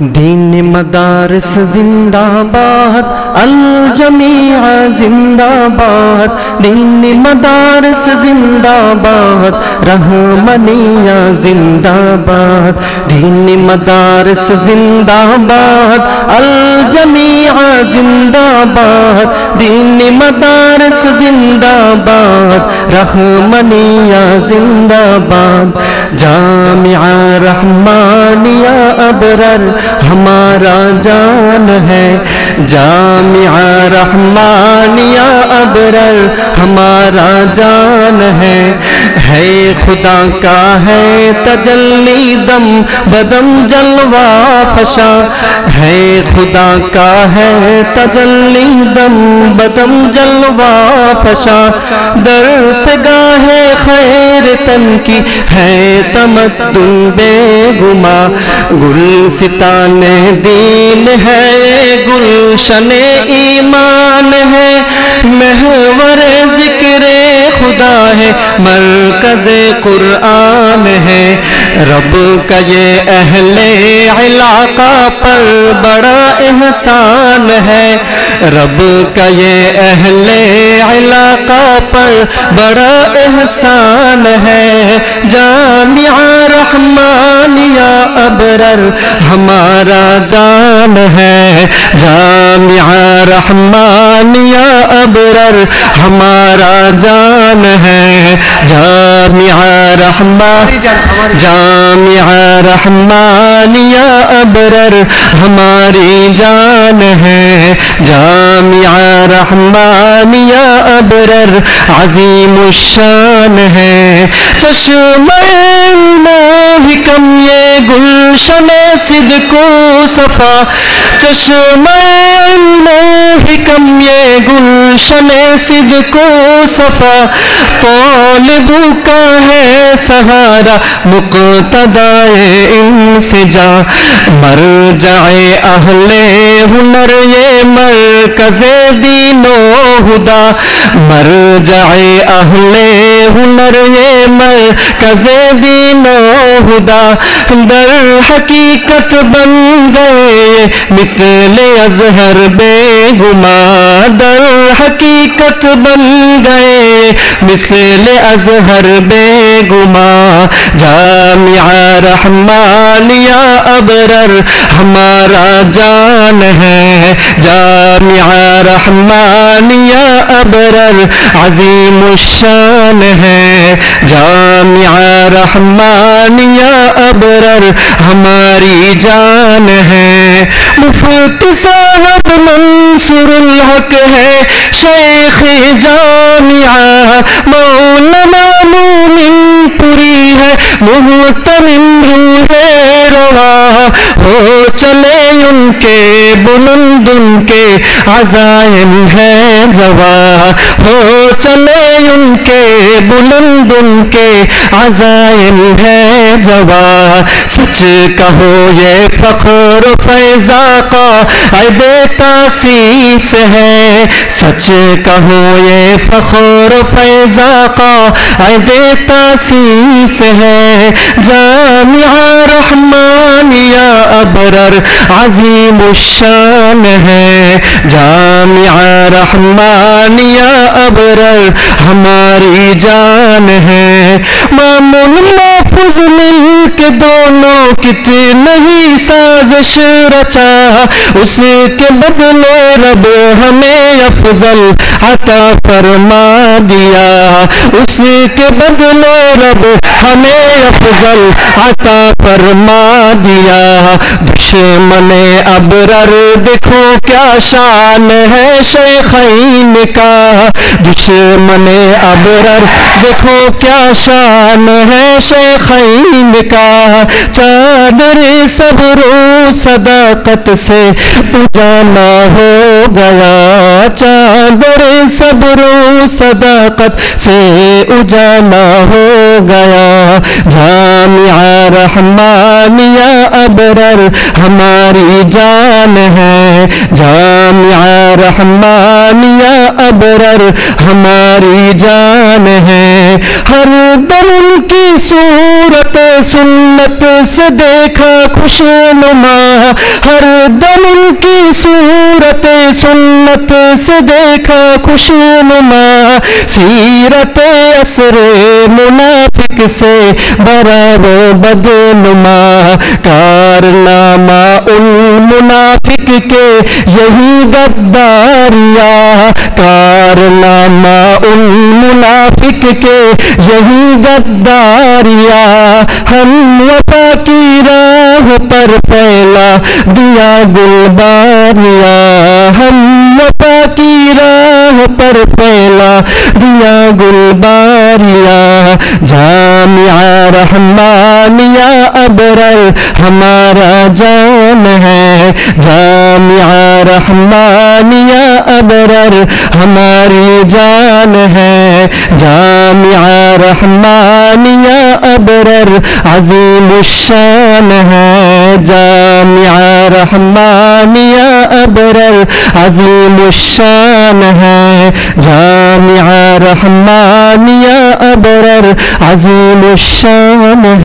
دین مدارس زندہ باد، الجمیع زندہ باد، دین مدارس زندہ باد، رحمانیہ زندہ باد، دین مدارس زندہ باد، الجمیع زندہ باد، دین مدارس زندہ باد، رحمانیہ زندہ باد، جامعہ رحمانیہ ابرر ہمارا جان ہے، جامعہ رحمانیہ ابرر ہمارا جان ہے خدا کا ہے تجلی دم بدم جلوہ فشا، ہے خدا کا ہے تجلی دم بدم جلوہ فشا، درس گاہ خیر تن کی ہے تمدن بے گما، گلستان دین ہے گلشن ایمان ہے، محور ذکر خدا ہے مرکز قرآن ہے، رب کا یہ اہل علاقہ پر بڑا احسان ہے، رب کا یہ اہل علاقہ پر بڑا احسان ہے، جامعہ رحمانیہ ابرر ہمارا جان ہے، جامعہ رحمانیہ ابرر ہمارا جان ہے، جامعہ رحمانیہ ابرر ہماری جان ہے، جامعہ رحمانیہ ابرر عظیم الشان ہے، چشمہ حکم یہ گلشن صدق و صفا، چشمہ حکم یہ گلشن صدق و صفا، طالب کا ہے سہارا مقتدائے انسجا، مرجع اہل ہنر یہ مرکز دین و ہدا، مرجع اہل ہنر یہ مرکز دین و ہدا، در حقیقت بن گئے مثل ازہر بے گما، در حقیقت بن گئے مثل ازہر بے گما، جامعہ رحمانیہ ابرر ہمارا جان ہے، جامعہ رحمانیہ ابرر عظیم الشان ہے، جامعہ رحمانیہ ابرر ہماری جان ہے، مفتی صاحب منصور الحق ہے شیخ جامعہ، مولانا مومن پوری ہے محترم روح روا، ہو چلے ان کے بلند ان کے عزائم ہے جوا، ہو چلے ان کے بلند ان کے عزائم ہے جوا، سچ کہو یہ فخر فیضا کا عید تاسیس ہے، سچ کہو یہ فخر فیضا کا عید تاسیس ہے، جامعہ رحمانیہ ابرر عظیم الشان ہے، جامعہ رحمانیہ ابرر ہماری جان ہے، مامون محفوظ مل کے دونوں کتنی ہی سازش رچا، اس کے بدلے رب ہمیں افضل عطا فرما دیا، اس کے بدلے رب ہمیں افضل عطا فرما دیا، دشمن ابرر دیکھو کیا شان ہے شیخین کا، دشمن ابرر دیکھو کیا شان ہے شیخین کا، چادر صبر و صداقت سے اجالا ہو گیا، چادر صبر و صداقت سے اجالا ہو گیا، جامعہ رحمانیہ ابرر ہماری جان ہے، جامعہ رحمانیہ ابرر ہماری جان ہے، ہر دم ان کی صورت سنت سے دیکھا خوشنما، ہر دم ان کی صورت سنت سے دیکھا خوشنما، سیرت عصر منافق سے برا و بدنما، کارنامہ ان منافق کے یہی غداریاں، کارنامہ ان منافق کے یہی غداریاں، ہم وفا کی راہ پر پھیلا دیا گلباریاں، ہم وفا کی راہ پر پھیلا دیا گلباریاں، جامعہ رحمانیہ ابرر ہمارا جان ہے، جامعہ رحمانیہ ابرر ہماری جان ہے، جامعہ رحمانیہ ابرر عظیم الشان ہے، جامعہ رحمانیہ ابرر عظیم الشان ہے، جامعہ رحمانیہ ابرر عظیم الشان ہے۔